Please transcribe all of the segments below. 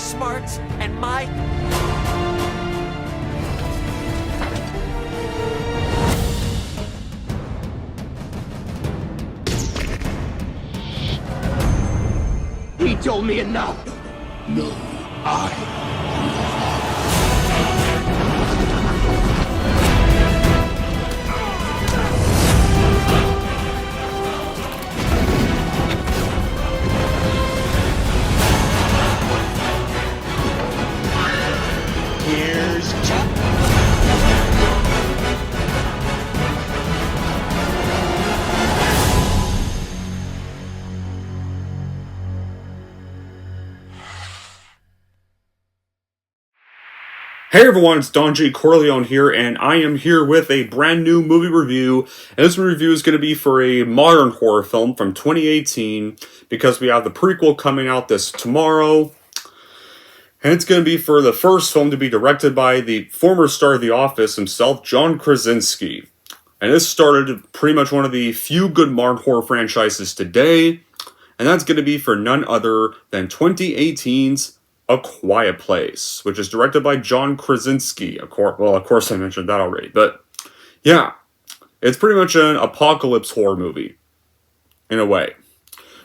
smarts and my... He told me enough. No, I. Here's Chuck. Hey everyone, it's Don J. Corleone here, and I am here with a brand new movie review. And this review is going to be for a modern horror film from 2018, because we have the prequel coming out this tomorrow. And it's going to be for the first film to be directed by the former star of The Office himself, John Krasinski. And this started pretty much one of the few good modern horror franchises today. And that's going to be for none other than 2018's A Quiet Place, which is directed by John Krasinski. Of course I mentioned that already. But yeah, it's pretty much an apocalypse horror movie, in a way.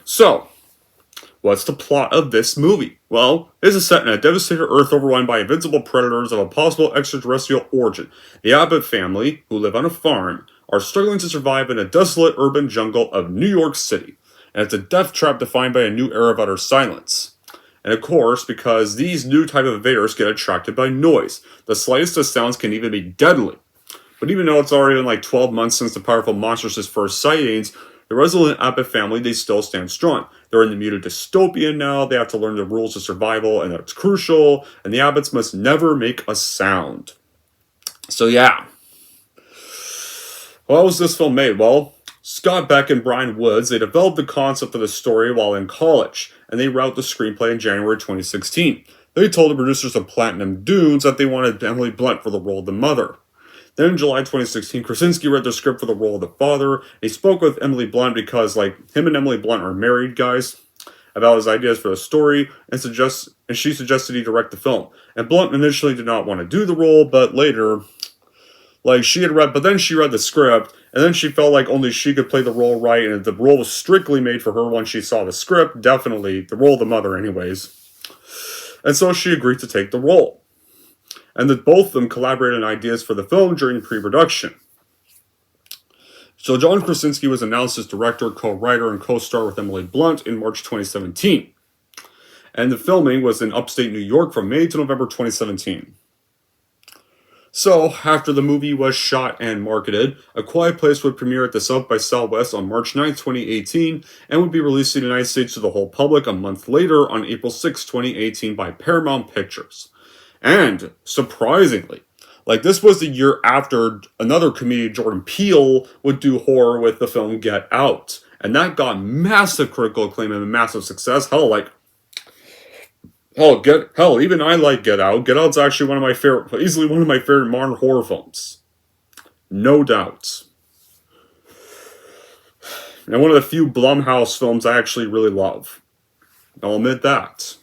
So, what's the plot of this movie? Well, this is set in a devastated Earth overrun by invincible predators of a possible extraterrestrial origin. The Abbott family, who live on a farm, are struggling to survive in a desolate urban jungle of New York City. And it's a death trap defined by a new era of utter silence. And of course, because these new type of invaders get attracted by noise. The slightest of sounds can even be deadly. But even though it's already been like 12 months since the powerful monsters' first sightings, the resilient Abbott family, they still stand strong. They're in the muted dystopia now, they have to learn the rules of survival, and that's crucial, and the Abbotts must never make a sound. So yeah. How was this film made? Well, Scott Beck and Brian Woods, they developed the concept for the story while in college, and they wrote the screenplay in January 2016. They told the producers of Platinum Dunes that they wanted Emily Blunt for the role of the mother. Then in July 2016, Krasinski read the script for the role of the father. He spoke with Emily Blunt because, him and Emily Blunt are married, guys, about his ideas for the story, and she suggested he direct the film. And Blunt initially did not want to do the role, but later, she read the script, and then she felt like only she could play the role right, and the role was strictly made for her once she saw the script, definitely, the role of the mother anyways. And so she agreed to take the role. And that both of them collaborated on ideas for the film during pre-production. So John Krasinski was announced as director, co-writer, and co-star with Emily Blunt in March 2017. And the filming was in upstate New York from May to November 2017. So, after the movie was shot and marketed, A Quiet Place would premiere at the South by Southwest on March 9, 2018, and would be released in the United States to the whole public a month later on April 6, 2018 by Paramount Pictures. And, surprisingly, this was the year after another comedian, Jordan Peele, would do horror with the film Get Out. And that got massive critical acclaim and massive success. Even I like Get Out. Get Out's actually easily one of my favorite modern horror films. No doubt. And one of the few Blumhouse films I actually really love. I'll admit that.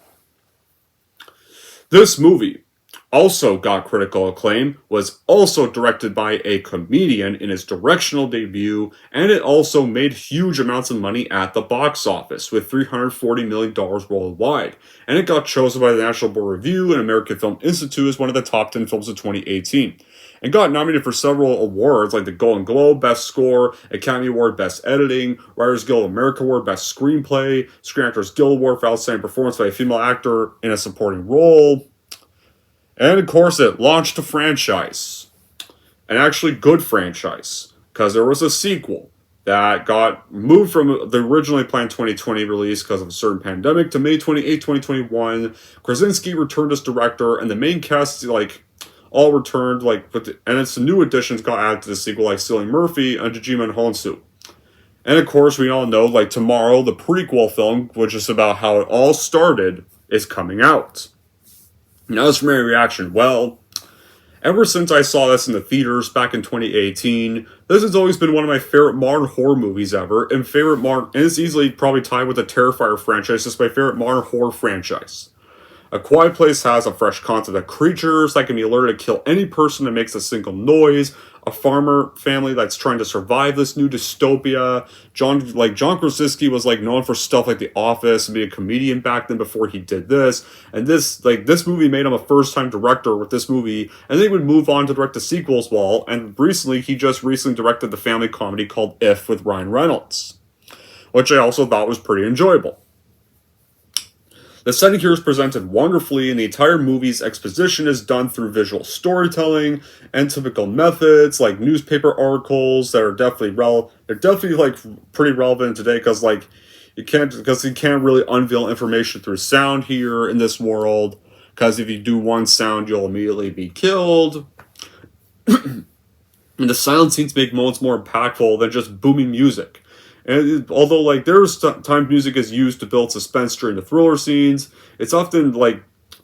This movie also got critical acclaim, was also directed by a comedian in its directional debut, and it also made huge amounts of money at the box office, with $340 million worldwide. And it got chosen by the National Board of Review and American Film Institute as one of the top 10 films of 2018. And got nominated for several awards like the Golden Globe Best Score, Academy Award Best Editing, Writers Guild America Award Best Screenplay, Screen Actors Guild Award for Outstanding Performance by a Female Actor in a Supporting Role. And of course, it launched a franchise. An actually good franchise. Because there was a sequel that got moved from the originally planned 2020 release because of a certain pandemic to May 28, 2021. Krasinski returned as director, and the main cast, all returned, and it's the new additions got added to the sequel, like Cillian Murphy and Jejima Honsu. And of course, we all know, tomorrow, the prequel film, which is about how it all started, is coming out. Now, as for my reaction, well, ever since I saw this in the theaters back in 2018, this has always been one of my favorite modern horror movies ever, and it's easily probably tied with the Terrifier franchise, just my favorite modern horror franchise. A Quiet Place has a fresh concept of creatures that can be alerted to kill any person that makes a single noise. A farmer family that's trying to survive this new dystopia. John Krasinski was like known for stuff like The Office and being a comedian back then before he did this. And this movie made him a first-time director with this movie, and they would move on to direct the sequels. And recently he just directed the family comedy called If with Ryan Reynolds, which I also thought was pretty enjoyable. The setting here is presented wonderfully, and the entire movie's exposition is done through visual storytelling and typical methods like newspaper articles that are definitely pretty relevant today because you can't really unveil information through sound here in this world, because if you do one sound you'll immediately be killed. And the silent scenes make moments more impactful than just booming music. And although there's times music is used to build suspense during the thriller scenes, it's often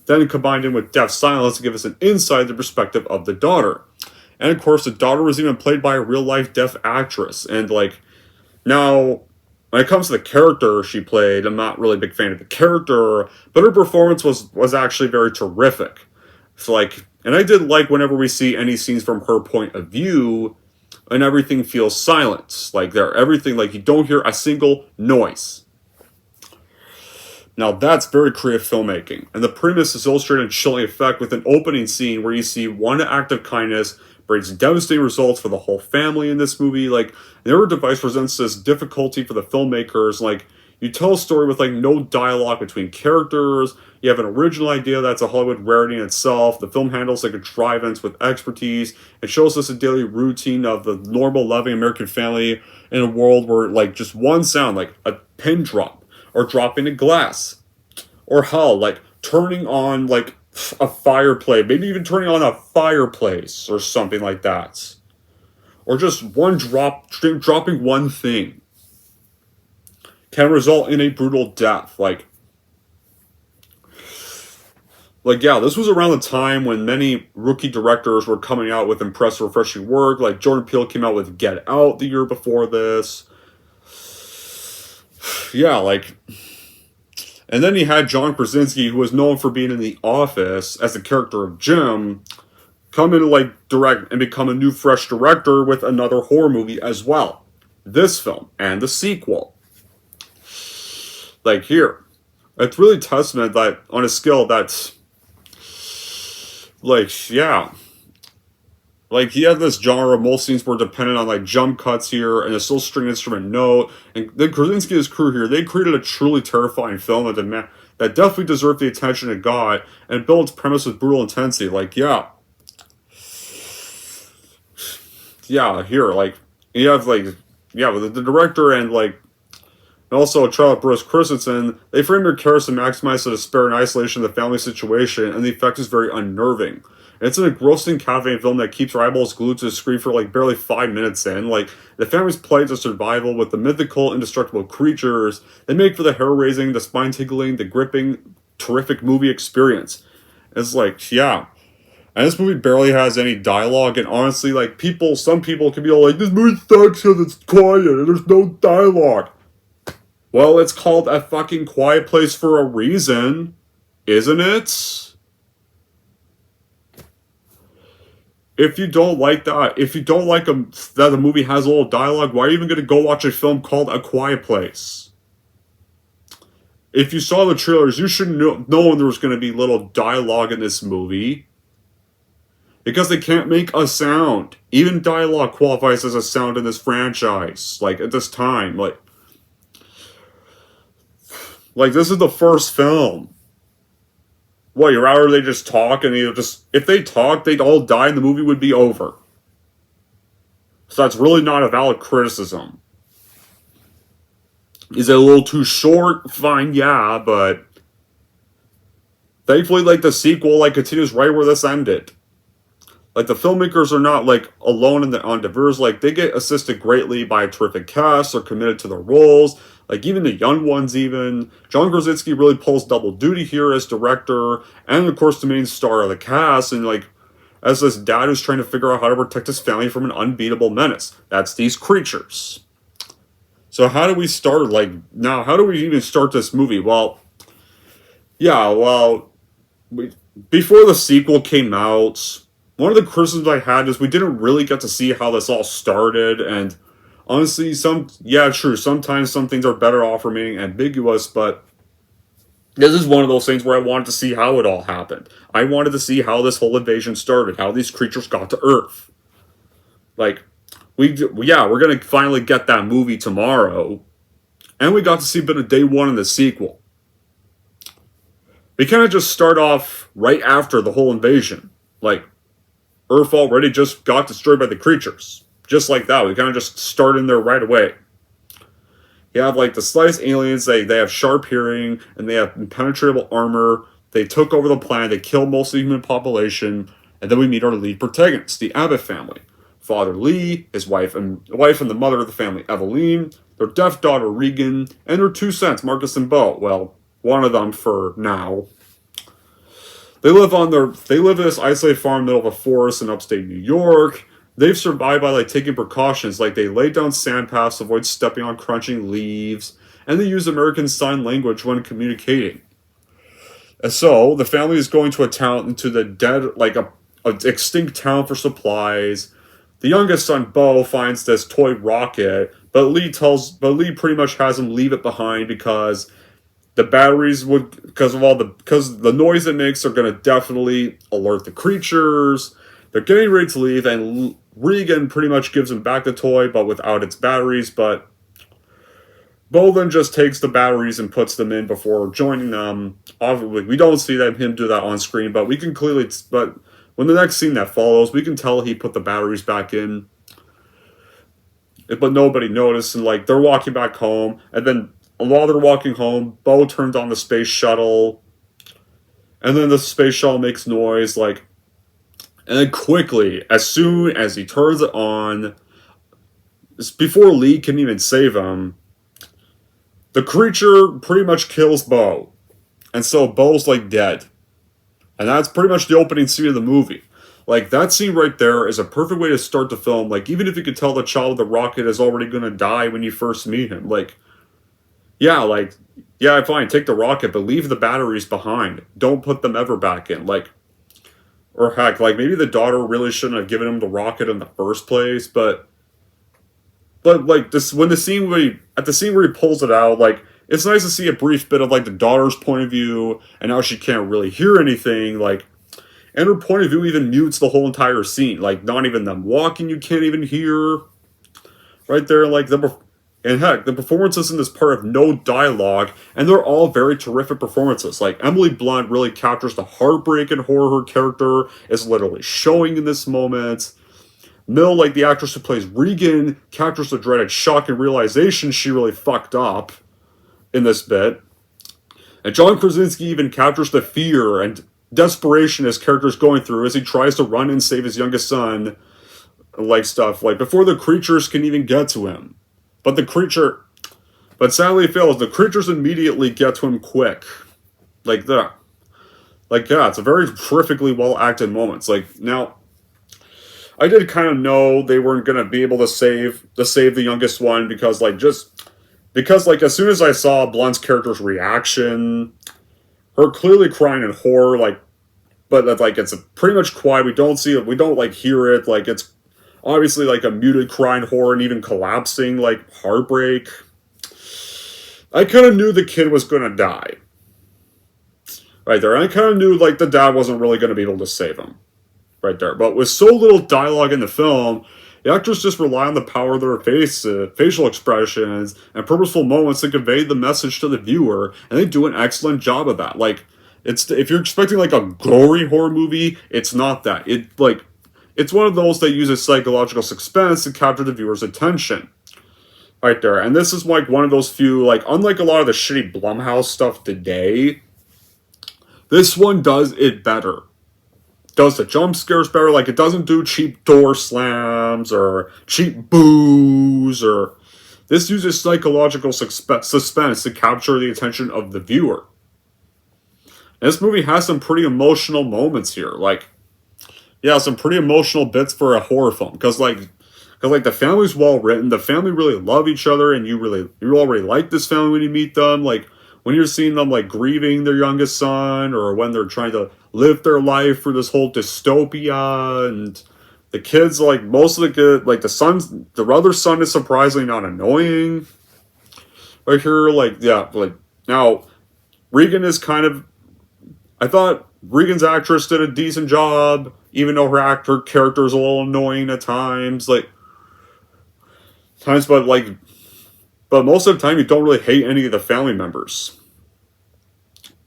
then combined in with deaf silence to give us an inside the perspective of the daughter. And of course, the daughter was even played by a real life deaf actress. And now, when it comes to the character she played, I'm not really a big fan of the character, but her performance was actually very terrific. So and I did whenever we see any scenes from her point of view, and everything feels silent. You don't hear a single noise. Now that's very creative filmmaking. And the premise is illustrated in chilling effect with an opening scene where you see one act of kindness brings devastating results for the whole family in this movie. Their device presents this difficulty for the filmmakers. You tell a story with no dialogue between characters. You have an original idea that's a Hollywood rarity in itself. The film handles a contrivance with expertise. It shows us a daily routine of the normal, loving American family in a world where just one sound, like a pin drop, or dropping a glass, or hell, turning on a fireplace, maybe even turning on a fireplace or something like that, or just one dropping one thing, can result in a brutal death. Yeah, this was around the time when many rookie directors were coming out with impressive, refreshing work. Jordan Peele came out with Get Out the year before this. Yeah, and then he had John Krasinski, who was known for being in The Office as the character of Jim, come in to direct and become a new, fresh director with another horror movie as well. This film and the sequel. Here, it's really testament that on a scale that's yeah. He had this genre, most scenes were dependent on jump cuts here and a still string instrument note. And then Krasinski and his crew here, they created a truly terrifying film that definitely deserved the attention it got and built its premise with brutal intensity. Yeah, here, you have with the director and also Charlotte Burris Christensen, they frame their characters to maximize the despair and isolation of the family situation, and the effect is very unnerving. It's an engrossing, captivating film that keeps your eyeballs glued to the screen for barely 5 minutes in. The family's plight to survival with the mythical, indestructible creatures, they make for the hair-raising, the spine-tingling, the gripping, terrific movie experience. It's yeah. And this movie barely has any dialogue, and honestly, some people can be all this movie sucks because it's quiet and there's no dialogue. Well, it's called A Fucking Quiet Place for a reason, isn't it? If you don't like that, if you don't like that the movie has a little dialogue, why are you even going to go watch a film called A Quiet Place? If you saw the trailers, you should know there was going to be little dialogue in this movie. Because they can't make a sound. Even dialogue qualifies as a sound in this franchise. At this time. This is the first film. What, you'd rather they just talk and if they talk, they'd all die and the movie would be over. So that's really not a valid criticism. Is it a little too short? Fine, yeah, but thankfully, the sequel, continues right where this ended. The filmmakers are not, alone on diverse. They get assisted greatly by a terrific cast. They're committed to their roles. Even the young ones even. John Krasinski really pulls double duty here as director. And, of course, the main star of the cast. And, as this dad who's trying to figure out how to protect his family from an unbeatable menace. That's these creatures. So how do we start, now, how do we even start this movie? Well, yeah, before the sequel came out, one of the criticisms I had is we didn't really get to see how this all started, and honestly, sometimes some things are better off remaining ambiguous, but this is one of those things where I wanted to see how it all happened. I wanted to see how this whole invasion started, how these creatures got to Earth. Like, we're gonna finally get that movie tomorrow, and we got to see a bit of day one in the sequel. We kind of just start off right after the whole invasion. Like, Earth already just got destroyed by the creatures. Just like that, we kind of just start in there right away. You have, like, the sliced aliens, they have sharp hearing, and they have impenetrable armor. They took over the planet, they killed most of the human population, and then we meet our lead protagonist, the Abbott family. Father Lee, his wife and the mother of the family, Eveline, their deaf daughter, Regan, and their two sons, Marcus and Bo. Well, one of them for now. They live in this isolated farm in the middle of a forest in upstate New York. They've survived by taking precautions, like they lay down sand paths to avoid stepping on crunching leaves, and they use American Sign Language when communicating. And so the family is going to a town, into the dead, a extinct town for supplies. The youngest son, Bo, finds this toy rocket, but Lee pretty much has him leave it behind because the batteries because the noise it makes are going to definitely alert the creatures. They're getting ready to leave, and Regan pretty much gives him back the toy, but without its batteries. But Bo then just takes the batteries and puts them in before joining them. Obviously, we don't see him do that on screen, but we can clearly. But when the next scene that follows, we can tell he put the batteries back in. But nobody noticed, and they're walking back home, and then while they're walking home, Bo turns on the space shuttle, and then the space shuttle makes noise, and then quickly, as soon as he turns it on, before Lee can even save him, the creature pretty much kills Bo. And so Bo's dead. And that's pretty much the opening scene of the movie. That scene right there is a perfect way to start the film. Even if you could tell the child with the rocket is already going to die when you first meet him. Yeah, fine, take the rocket, but leave the batteries behind. Don't put them ever back in. Or heck, maybe the daughter really shouldn't have given him the rocket in the first place, but this, when the scene where he pulls it out, it's nice to see a brief bit of the daughter's point of view, and how she can't really hear anything, and her point of view even mutes the whole entire scene, not even them walking you can't even hear, right there, and heck, the performances in this part have no dialogue, and they're all very terrific performances. Emily Blunt really captures the heartbreak and horror her character is literally showing in this moment. Mill, the actress who plays Regan, captures the dreaded shock and realization she really fucked up in this bit. And John Krasinski even captures the fear and desperation his character is going through as he tries to run and save his youngest son, before the creatures can even get to him. But sadly fails. The creatures immediately get to him quick. That. It's a very terrifically well-acted moments. Now, I did kind of know they weren't going to be able to save the youngest one because, as soon as I saw Blunt's character's reaction, her clearly crying in horror, but it's pretty much quiet. We don't see it. We don't, hear it. It's obviously a muted cry in horror and even collapsing, heartbreak. I kind of knew the kid was going to die. Right there. I kind of knew, the dad wasn't really going to be able to save him. Right there. But with so little dialogue in the film, the actors just rely on the power of their facial expressions, and purposeful moments to convey the message to the viewer, and they do an excellent job of that. If you're expecting a gory horror movie, it's not that. It's one of those that uses psychological suspense to capture the viewer's attention. Right there. And this is one of those few, unlike a lot of the shitty Blumhouse stuff today, this one does it better. Does the jump scares better. It doesn't do cheap door slams or cheap boos, or this uses psychological suspense to capture the attention of the viewer. And this movie has some pretty emotional moments here. Some pretty emotional bits for a horror film. Because the family's well written, the family really love each other, and you already like this family when you meet them. when you're seeing them like grieving their youngest son, or when they're trying to live their life for this whole dystopia, and the kids, like most of the kid, like the other son is surprisingly not annoying. Right here, like yeah, like now Regan is kind of. I thought Regan's actress did a decent job, even though her character is a little annoying at times. But most of the time you don't really hate any of the family members.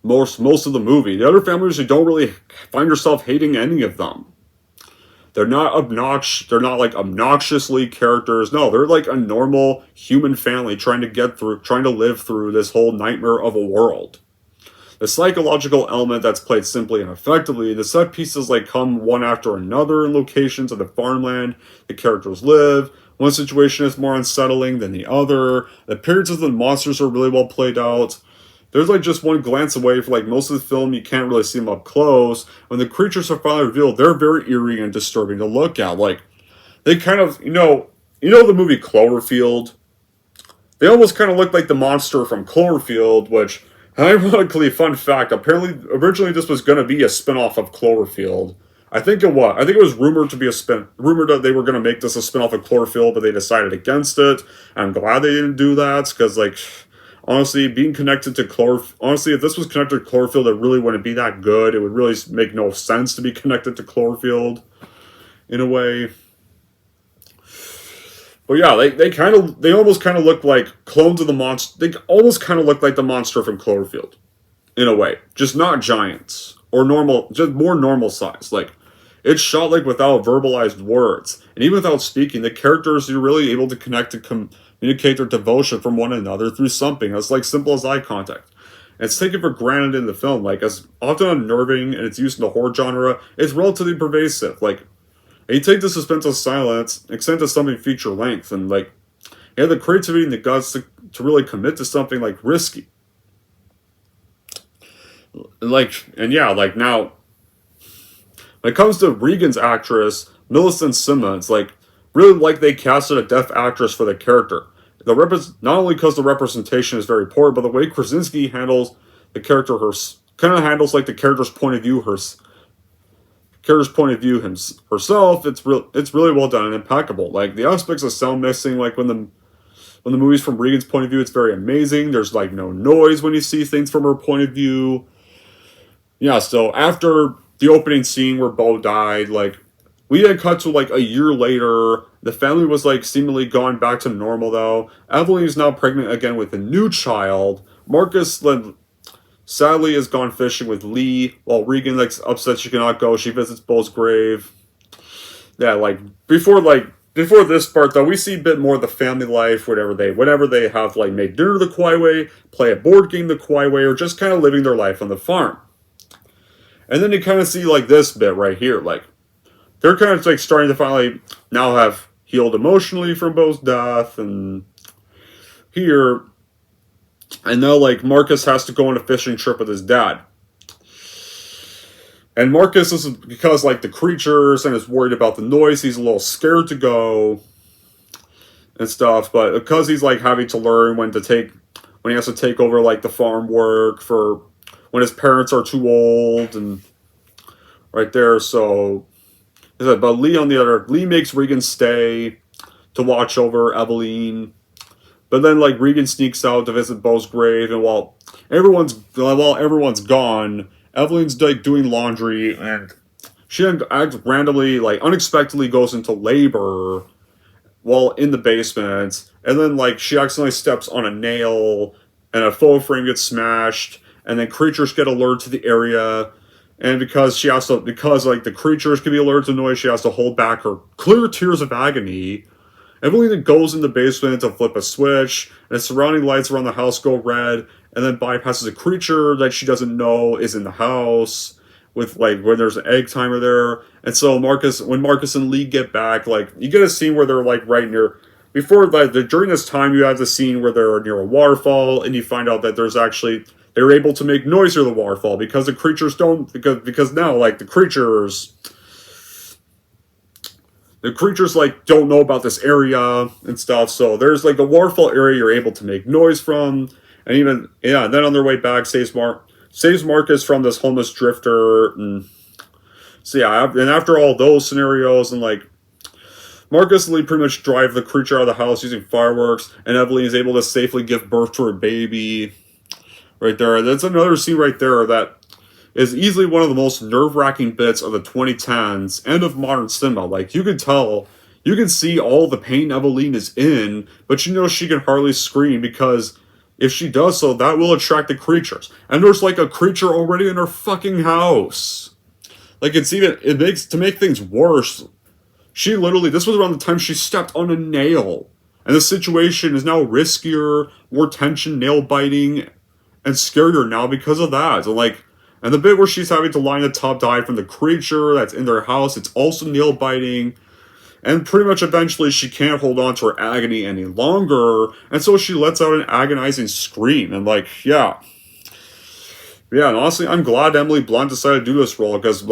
Most of the movie, the other families, you don't really find yourself hating any of them. They're not obnoxious. They're not like obnoxiously characters. No, they're like a normal human family trying to live through this whole nightmare of a world. The psychological element that's played simply and effectively, the set pieces like come one after another in locations of the farmland the characters live. One situation is more unsettling than the other. The appearances of the monsters are really well played out. There's like just one glance away for like most of the film, you can't really see them up close. When the creatures are finally revealed, they're very eerie and disturbing to look at. Like, they kind of, the movie Cloverfield? They almost kind of look like the monster from Cloverfield, which, ironically, fun fact, apparently, originally this was going to be a spin-off of Cloverfield. I think it was rumored that they were going to make this a spin-off of Cloverfield, but they decided against it. I'm glad they didn't do that, because, like, honestly, if this was connected to Cloverfield, it really wouldn't be that good. It would really make no sense to be connected to Cloverfield, in a way. But yeah, they almost kind of look like clones of the monster. They almost kind of look like the monster from Cloverfield, in a way. Just not giants or normal, just more normal size. Like, it's shot like without verbalized words, and even without speaking, the characters, you're really able to connect and communicate their devotion from one another through something as like simple as eye contact. And it's taken for granted in the film, like as often unnerving and it's used in the horror genre, it's relatively pervasive. Like, and you take the suspense of silence, extend to something feature length, and like, you have the creativity and the guts to really commit to something like risky. Now, when it comes to Regan's actress, Millicent Simmons, like, really like they casted a deaf actress for the character. Not only because the representation is very poor, but the way Krasinski handles the character, handles like the character's point of view, herself. It's really well done and impeccable. Like the aspects of sound mixing, like when the movie's from Regan's point of view, it's very amazing. There's like no noise when you see things from her point of view. Yeah, so after the opening scene where Bo died, like, we then cut to like a year later. The family was like seemingly gone back to normal though. Evelyn is now pregnant again with a new child. Marcus sadly has gone fishing with Lee, while Regan like upset she cannot go. She visits Bo's grave. Yeah, like before this part though, we see a bit more of the family life, whenever they have like made dinner the Kwai way, play a board game the Kwai way, or just kind of living their life on the farm. And then you kind of see like this bit right here, like they're kind of like starting to finally now have healed emotionally from Bo's death, and here, and now like Marcus has to go on a fishing trip with his dad. And Marcus is, because like the creatures and is worried about the noise, he's a little scared to go and stuff, but because he's like having to learn when he has to take over like the farm work for when his parents are too old, and right there, so but Lee makes Regan stay to watch over Evelyn. But then like Regan sneaks out to visit Bo's grave, and while everyone's gone, Evelyn's like doing laundry, and she randomly, like unexpectedly goes into labor while in the basement, and then like she accidentally steps on a nail and a photo frame gets smashed, and then creatures get alerted to the area. And because like the creatures can be alerted to noise, she has to hold back her clear tears of agony. Evelyn then goes in the basement to flip a switch, and the surrounding lights around the house go red, and then bypasses a creature that she doesn't know is in the house, with like when there's an egg timer there. And so when Marcus and Lee get back, like you get a scene where they're like right near. During this time, you have the scene where they're near a waterfall, and you find out that they're able to make noise near the waterfall because the creatures don't, because now like the creatures like don't know about this area and stuff. So there's like a waterfall area you're able to make noise from, And even, yeah, and then on their way back, saves Marcus from this homeless drifter. And so yeah, and after all those scenarios, and like, Marcus and Lee pretty much drive the creature out of the house using fireworks, and Evelyn is able to safely give birth to her baby. Right there. That's another scene right there that is easily one of the most nerve-wracking bits of the 2010s and of modern cinema. Like, you can tell, you can see all the pain Evelyn is in, but you know she can hardly scream because if she does so, that will attract the creatures. And there's like a creature already in her fucking house. Like, to make things worse, she literally, this was around the time she stepped on a nail. And the situation is now riskier, more tension, nail biting, and scarier now because of that. And the bit where she's having to line the top to hide from the creature that's in their house, it's also nail biting. And pretty much eventually she can't hold on to her agony any longer, and so she lets out an agonizing scream. And like, yeah. Yeah, and honestly, I'm glad Emily Blunt decided to do this role, because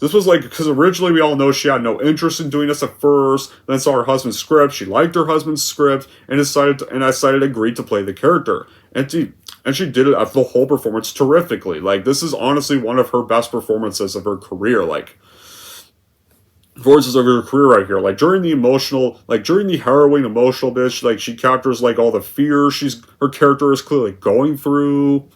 because originally we all know she had no interest in doing this at first, then saw her husband's script, she liked her husband's script, and decided to agree to play the character. And she did it after the whole performance terrifically. Like, this is honestly one of her best performances of her career. Like, performances of her career right here. Like, during the harrowing emotional bit, like, she captures, like, all the fear her character is clearly going through.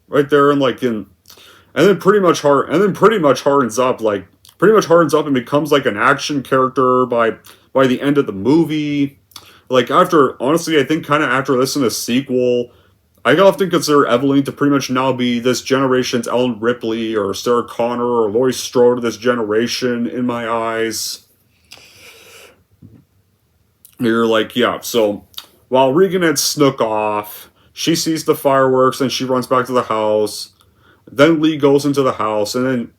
Right there, and then pretty much hardens up and becomes like an action character by the end of the movie. Like, honestly, I think kind of after listening to the sequel, I often consider Evelyn to pretty much now be this generation's Ellen Ripley or Sarah Connor or Laurie Strode of this generation in my eyes. You're like, yeah, so while Regan had snuck off, she sees the fireworks and she runs back to the house. Then Lee goes into the house, and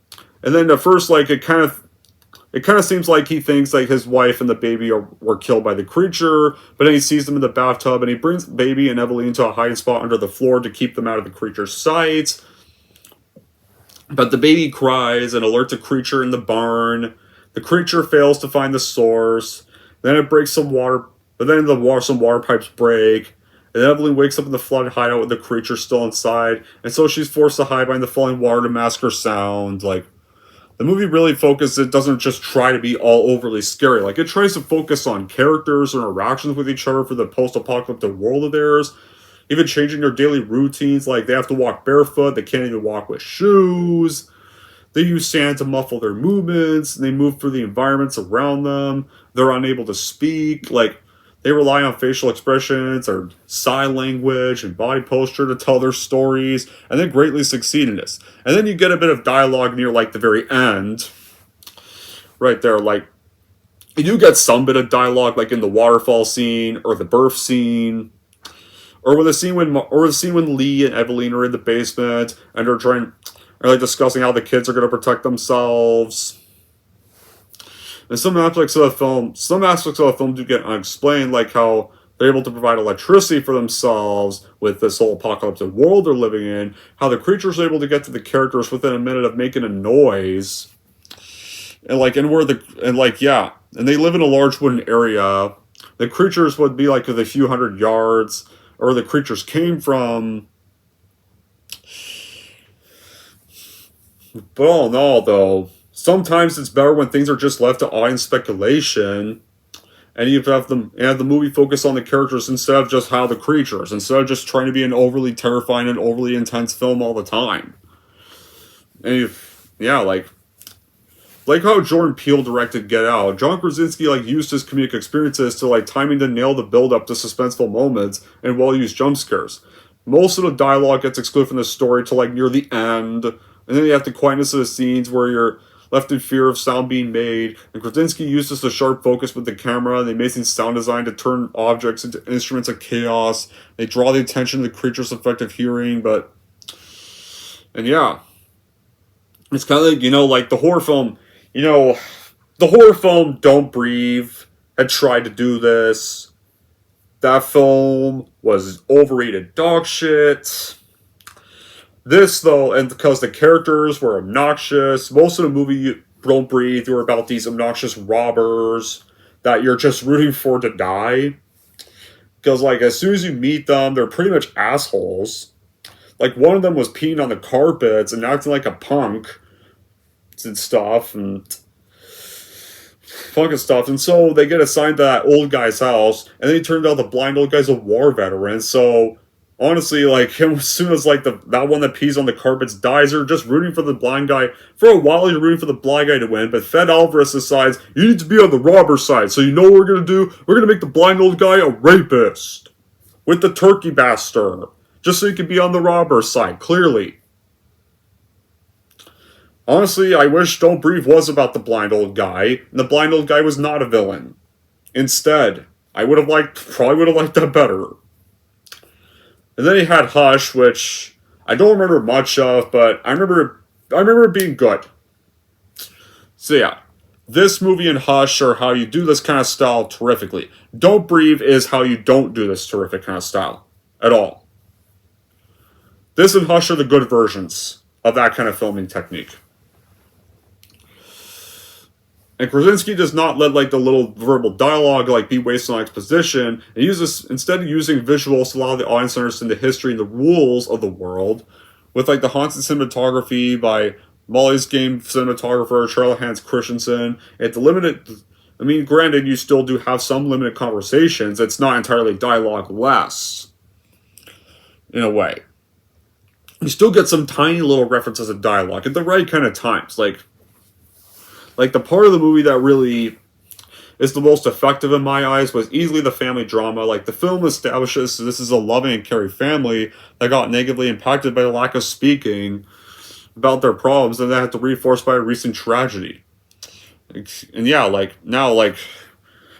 then at first, like, it kind of seems like he thinks like his wife and the baby were killed by the creature, but then he sees them in the bathtub, and he brings the baby and Evelyn to a hiding spot under the floor to keep them out of the creature's sight. But the baby cries and alerts a creature in the barn. The creature fails to find the source. Then it breaks some water, but then some water pipes break. And Evelyn wakes up in the flooded hideout with the creature still inside, and so she's forced to hide behind the falling water to mask her sound. Like, the movie really focuses, it doesn't just try to be all overly scary. Like, it tries to focus on characters and interactions with each other for the post-apocalyptic world of theirs, even changing their daily routines. Like, they have to walk barefoot, they can't even walk with shoes, they use sand to muffle their movements, and they move through the environments around them, they're unable to speak, like, they rely on facial expressions or sign language and body posture to tell their stories, and they greatly succeed in this. And then you get a bit of dialogue near, like, the very end. Right there, like, you do get some bit of dialogue, like in the waterfall scene, or the birth scene, or the scene when Lee and Evelyn are in the basement, and are discussing how the kids are going to protect themselves. And some aspects of the film do get unexplained, like how they're able to provide electricity for themselves with this whole apocalyptic world they're living in, how the creatures are able to get to the characters within a minute of making a noise, and they live in a large wooden area. The creatures would be like a few hundred yards, or the creatures came from. But all in all, though, sometimes it's better when things are just left to awe and speculation, and you have the movie focus on the characters instead of just how the creatures, instead of just trying to be an overly terrifying and overly intense film all the time. And like how Jordan Peele directed Get Out, John Krasinski used his comedic experiences to timing to nail the build up to suspenseful moments and well-used jump scares. Most of the dialogue gets excluded from the story till near the end, and then you have the quietness of the scenes where you're left in fear of sound being made, and Krasinski uses the sharp focus with the camera and the amazing sound design to turn objects into instruments of chaos. They draw the attention to the creature's effective hearing, it's kind of like, the horror film, the horror film Don't Breathe had tried to do this. That film was overrated dog shit. This, though, and because the characters were obnoxious, most of the movie Don't Breathe were about these obnoxious robbers that you're just rooting for to die. Because, like, as soon as you meet them, they're pretty much assholes. Like, one of them was peeing on the carpets and acting like a punk and stuff, and fucking stuff. And so they get assigned to that old guy's house, and then it turned out the blind old guy's a war veteran. So honestly, like, him, as soon as like that one that pees on the carpets dies, you're just rooting for the blind guy. For a while, you're rooting for the blind guy to win. But Fed Alvarez decides you need to be on the robber side. So you know what we're gonna do? We're gonna make the blind old guy a rapist with the turkey bastard, just so you can be on the robber side. Clearly. Honestly, I wish Don't Breathe was about the blind old guy, and the blind old guy was not a villain. Instead, I probably would have liked that better. And then he had Hush, which I don't remember much of, but I remember it being good. So yeah, this movie and Hush are how you do this kind of style terrifically. Don't Breathe is how you don't do this terrific kind of style at all. This and Hush are the good versions of that kind of filming technique. And Krasinski does not let like the little verbal dialogue like be wasted on exposition. It uses, instead of using visuals to allow the audience to understand the history and the rules of the world, with like the haunted cinematography by Molly's Game cinematographer Charlotte Hans Christensen. At the limited, I mean, granted, you still do have some limited conversations. It's not entirely dialogue less, in a way. You still get some tiny little references of dialogue at the right kind of times, like the part of the movie that really is the most effective in my eyes was easily the family drama. Like, the film establishes this is a loving and caring family that got negatively impacted by the lack of speaking about their problems, and that had to be reinforced by a recent tragedy. And yeah, like, now, like,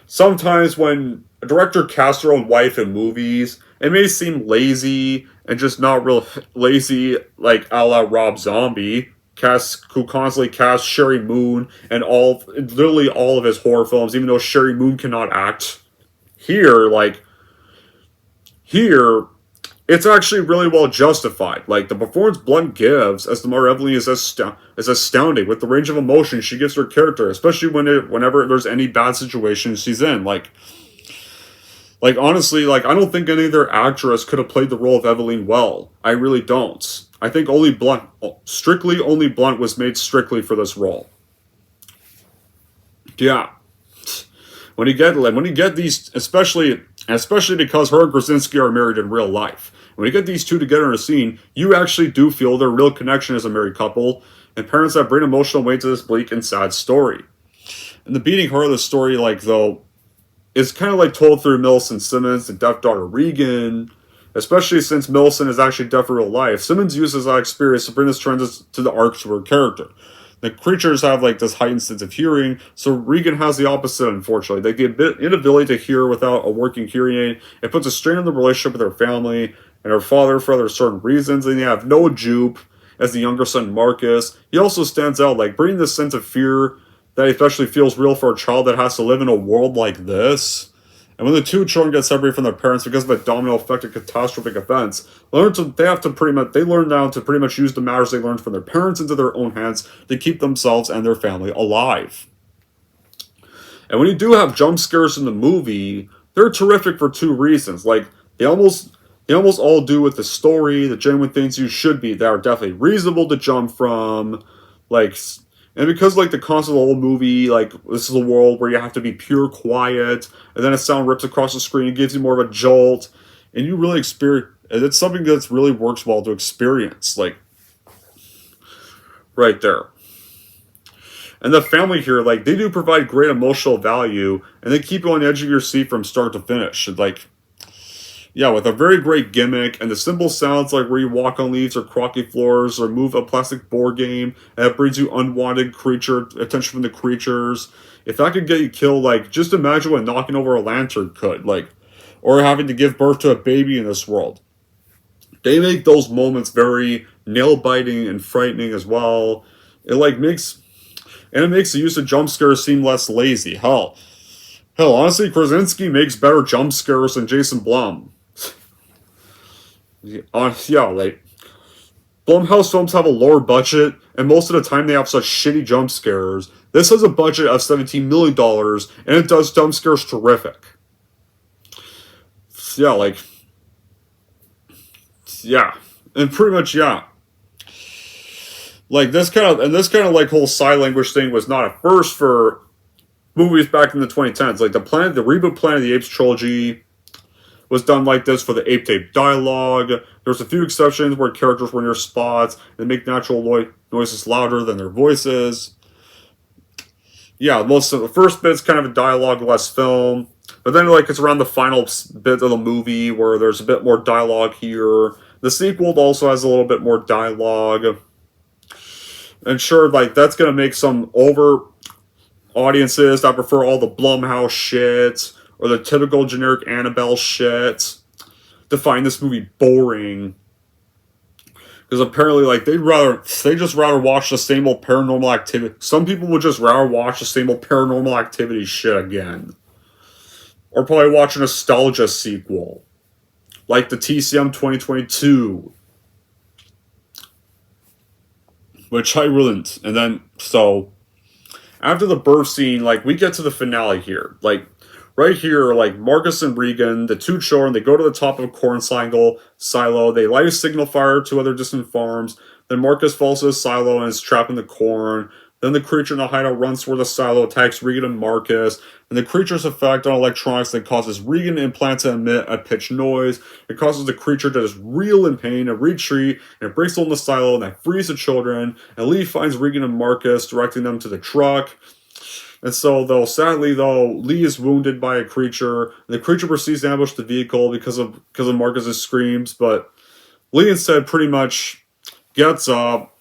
sometimes when a director casts their own wife in movies, it may seem lazy and just not real lazy, like a la Rob Zombie, who constantly casts Sherry Moon and literally all of his horror films, even though Sherry Moon cannot act. Here, it's actually really well justified. Like, the performance Blunt gives as the Mother Evelyn is astounding with the range of emotion she gives her character, especially whenever there's any bad situation she's in. Like honestly, like, I don't think any other actress could have played the role of Evelyn well. I really don't. I think only Blunt was made strictly for this role. Yeah. When you get these, especially because her and Krasinski are married in real life, when you get these two together in a scene, you actually do feel their real connection as a married couple, and parents that bring emotional weight to this bleak and sad story. And the beating heart of the story, like, though, is kind of like told through Millicent Simmons, the deaf daughter Regan, especially since Millicent is actually deaf in real life. Simmons uses that experience to bring this trend to the arc to her character. The creatures have like this heightened sense of hearing, so Regan has the opposite, unfortunately. Like, the inability to hear without a working hearing aid, it puts a strain on the relationship with her family and her father for other certain reasons, and you have Noah Jupe as the younger son Marcus. He also stands out, like, bringing this sense of fear that especially feels real for a child that has to live in a world like this. And when the two children get separated from their parents because of a domino effect of catastrophic events, they learn now to pretty much use the matters they learned from their parents into their own hands to keep themselves and their family alive. And when you do have jump scares in the movie, they're terrific for two reasons. Like, they almost all do with the story, the genuine things you should be that are definitely reasonable to jump from, like. And because, like, the concept of the whole movie, like, this is a world where you have to be pure quiet, and then a sound rips across the screen and gives you more of a jolt, and you really experience, and it's something that really works well to experience, like, right there. And the family here, like, they do provide great emotional value, and they keep you on the edge of your seat from start to finish. Like, yeah, with a very great gimmick, and the simple sounds like where you walk on leaves or crocky floors or move a plastic board game, and that brings you unwanted attention from the creatures. If that could get you killed, like, just imagine what knocking over a lantern could, like, or having to give birth to a baby in this world. They make those moments very nail-biting and frightening as well. It makes the use of jump scares seem less lazy. Hell, honestly, Krasinski makes better jump scares than Jason Blum. Like, Blumhouse films have a lower budget, and most of the time they have such shitty jump scares. This has a budget of $17 million, and it does jump scares terrific. yeah, like, yeah. And pretty much, yeah. Like, this kind of like whole sign language thing was not a first for movies back in the 2010s. Like, the reboot Planet of the Apes trilogy was done like this for the ape tape dialogue. There's a few exceptions where characters were near spots and make natural noises louder than their voices. Yeah, most of the first bit's kind of a dialogue less film, but then like it's around the final bit of the movie where there's a bit more dialogue here. The sequel also has a little bit more dialogue, and sure, like that's gonna make some over audiences that prefer all the Blumhouse shit or the typical generic Annabelle shit to find this movie boring. Because apparently, like they just rather watch the same old Paranormal Activity. Some people would just rather watch the same old Paranormal Activity shit again, or probably watch a nostalgia sequel, like the TCM 2022, which I wouldn't. And then so after the birth scene, like we get to the finale here, like. Right here, like Marcus and Regan, the two children, they go to the top of a corn silo. They light a signal fire to other distant farms. Then Marcus falls to the silo and is trapped in the corn. Then the creature in the hideout runs toward the silo, attacks Regan and Marcus. And the creature's effect on electronics that causes Regan implant to emit a pitched noise. It causes the creature to just reel in pain and retreat. And it breaks open the silo and that frees the children. And Lee finds Regan and Marcus, directing them to the truck. And so, sadly, Lee is wounded by a creature. The creature proceeds to ambush the vehicle because of Marcus's screams. But Lee instead pretty much gets up,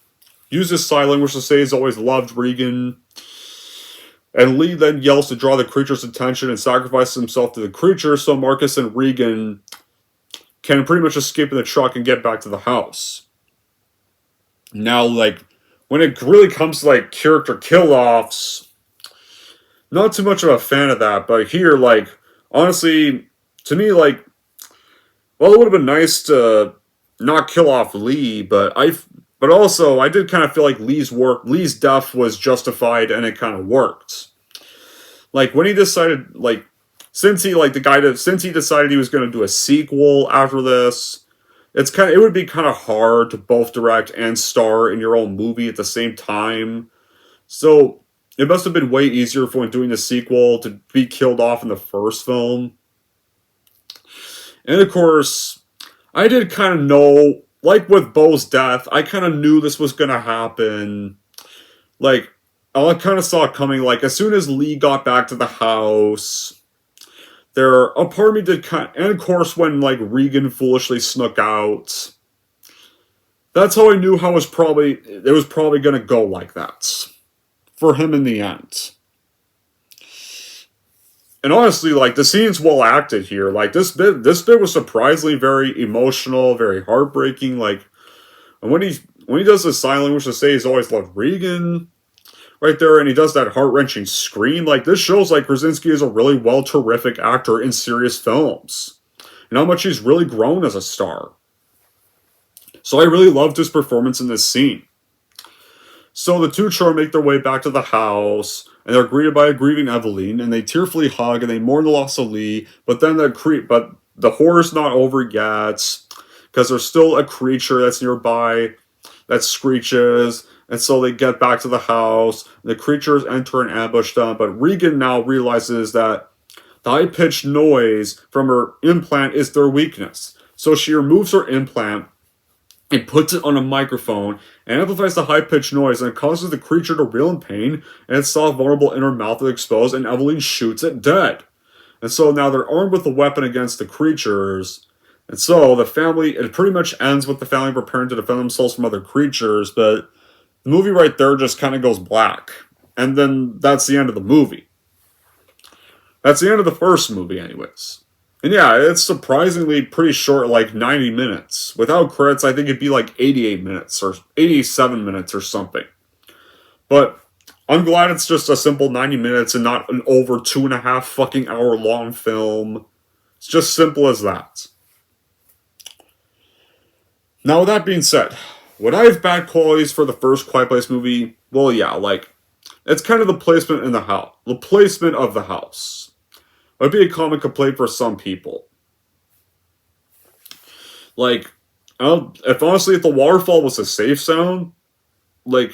uses sign language to say he's always loved Regan. And Lee then yells to draw the creature's attention and sacrifices himself to the creature so Marcus and Regan can pretty much escape in the truck and get back to the house. Now, like, when it really comes to, like, character kill-offs, not too much of a fan of that, but here, like, honestly, to me, like, well, it would have been nice to not kill off Lee, but also I did kind of feel like Lee's death was justified and it kind of worked. Like when he decided, like, since he decided he was going to do a sequel after this, it would be kind of hard to both direct and star in your own movie at the same time. So it must have been way easier for when doing the sequel to be killed off in the first film. And of course, I did kind of know, like with Bo's death, I kind of knew this was going to happen. Like, I kind of saw it coming, like, as soon as Lee got back to the house, a part of me did and of course when, like, Regan foolishly snuck out, that's how I knew it was probably going to go like that. For him in the end. And honestly, like, the scene's well acted here. Like, this bit was surprisingly very emotional, very heartbreaking. Like, and when he does the sign language to say he's always loved Regan, right there, and he does that heart-wrenching scream, like, this shows, like, Krasinski is a really terrific actor in serious films. And how much he's really grown as a star. So I really loved his performance in this scene. So the two children make their way back to the house, and they're greeted by a grieving Evelyn, and they tearfully hug, and they mourn the loss of Lee, but the horror's not over yet, because there's still a creature that's nearby that screeches, and so they get back to the house, the creatures enter and ambush them, but Regan now realizes that the high-pitched noise from her implant is their weakness. So she removes her implant, and puts it on a microphone, and amplifies the high-pitched noise, and it causes the creature to reel in pain, and its soft, vulnerable inner mouth is exposed, and Evelyn shoots it dead. And so now they're armed with a weapon against the creatures, and so it pretty much ends with the family preparing to defend themselves from other creatures, but the movie right there just kind of goes black. And then that's the end of the movie. That's the end of the first movie, anyways. And yeah, it's surprisingly pretty short, like 90 minutes. Without credits, I think it'd be like 88 minutes or 87 minutes or something. But I'm glad it's just a simple 90 minutes and not an over 2.5 fucking hour long film. It's just simple as that. Now, with that being said, would I have bad qualities for the first Quiet Place movie? Well, yeah, like, it's kind of the placement in the house. The placement of the house. It would be a common complaint for some people. Like, I don't, if honestly, if the waterfall was a safe zone, like,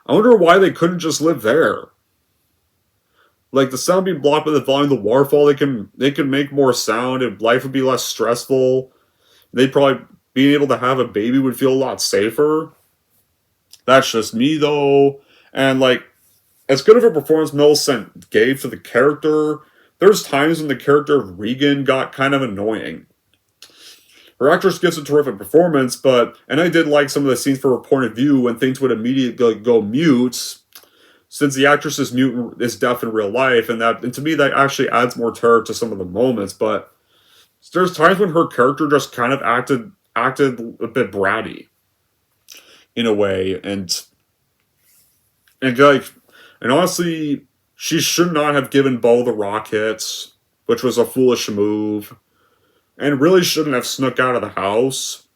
I wonder why they couldn't just live there. Like, the sound being blocked by the volume of the waterfall, they can make more sound, and life would be less stressful. They'd probably being able to have a baby would feel a lot safer. That's just me though. And like, as good of a performance Millicent gave to the character, there's times when the character of Regan got kind of annoying. Her actress gives a terrific performance, and I did like some of the scenes from her point of view when things would immediately go mute, since the actress is deaf in real life, and to me that actually adds more terror to some of the moments. But there's times when her character just kind of acted a bit bratty in a way, and honestly, she should not have given Bo the rockets, which was a foolish move, and really shouldn't have snuck out of the house,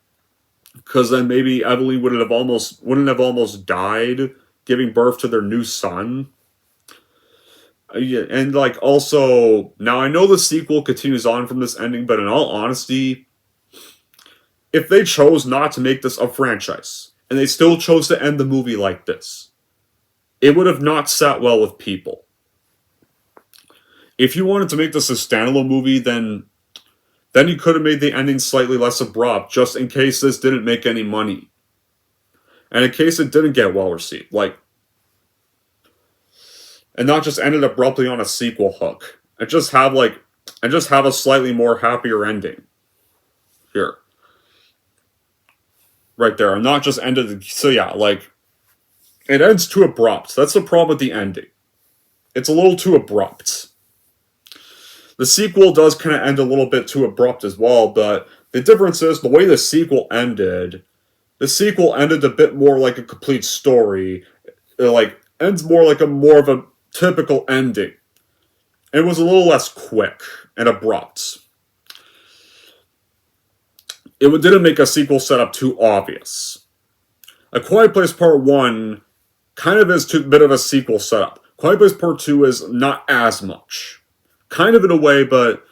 because then maybe Evelyn wouldn't have almost died giving birth to their new son. Yeah, and like also now I know the sequel continues on from this ending, but in all honesty, if they chose not to make this a franchise and they still chose to end the movie like this, it would have not sat well with people. If you wanted to make this a standalone movie, then you could have made the ending slightly less abrupt, just in case this didn't make any money. And in case it didn't get well received. And not just ended abruptly on a sequel hook. And just have a slightly more happier ending. Here. Right there. And not just ended, so yeah, it ends too abrupt. That's the problem with the ending. It's a little too abrupt. The sequel does kind of end a little bit too abrupt as well, but the difference is the way the sequel ended a bit more like a complete story. It ends more of a typical ending. It was a little less quick and abrupt. It didn't make a sequel setup too obvious. A Quiet Place Part 1 kind of is a bit of a sequel setup. Quiet Place Part 2 is not as much. Kind of in a way, but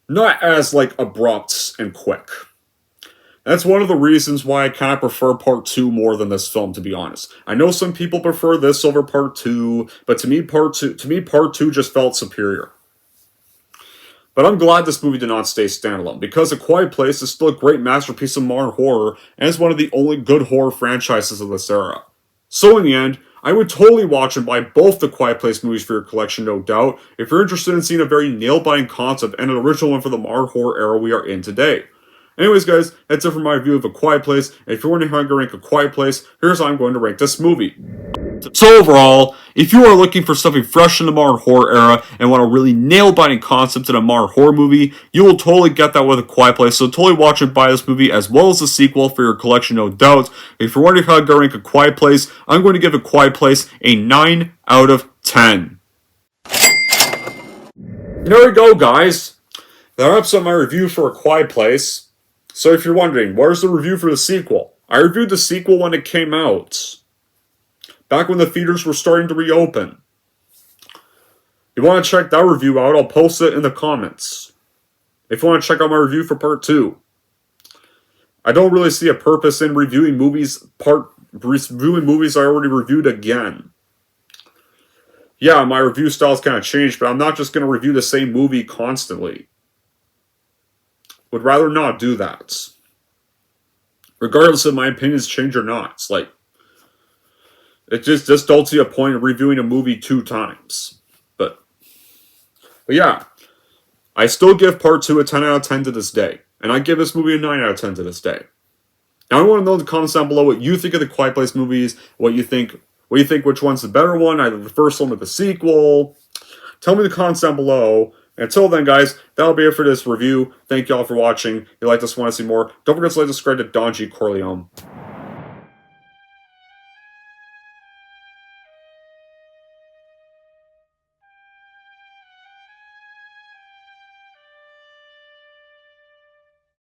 not as abrupt and quick. That's one of the reasons why I kind of prefer Part 2 more than this film, to be honest. I know some people prefer this over Part 2, but to me Part 2 just felt superior. But I'm glad this movie did not stay standalone, because A Quiet Place is still a great masterpiece of modern horror, and is one of the only good horror franchises of this era. So in the end, I would totally watch and buy both the Quiet Place movies for your collection, no doubt, if you're interested in seeing a very nail-biting concept and an original one for the modern horror era we are in today. Anyways, guys, that's it for my review of A Quiet Place, and if you're wondering how I'm going to rank A Quiet Place, here's how I'm going to rank this movie. So overall, if you are looking for something fresh in the modern horror era and want a really nail-biting concept in a modern horror movie, you will totally get that with A Quiet Place, so totally watch and buy this movie as well as the sequel for your collection, no doubt. If you're wondering how I'm going to rank A Quiet Place, I'm going to give A Quiet Place a 9 out of 10. There we go, guys. That wraps up my review for A Quiet Place. So if you're wondering, where's the review for the sequel? I reviewed the sequel when it came out. Back when the theaters were starting to reopen. If you want to check that review out, I'll post it in the comments. If you want to check out my review for Part 2. I don't really see a purpose in reviewing movies I already reviewed again. Yeah, my review style's kind of changed, but I'm not just going to review the same movie constantly. Would rather not do that. Regardless if my opinions change or not. It just don't see a point in reviewing a movie 2 times. But yeah, I still give Part 2 a 10 out of 10 to this day. And I give this movie a 9 out of 10 to this day. Now I want to know in the comments down below what you think of the Quiet Place movies, what you think which one's the better one, either the first one or the sequel. Tell me in the comments down below. Until then, guys, that'll be it for this review. Thank you all for watching. If you like this, want to see more, don't forget to like, subscribe to Don G. Corleone.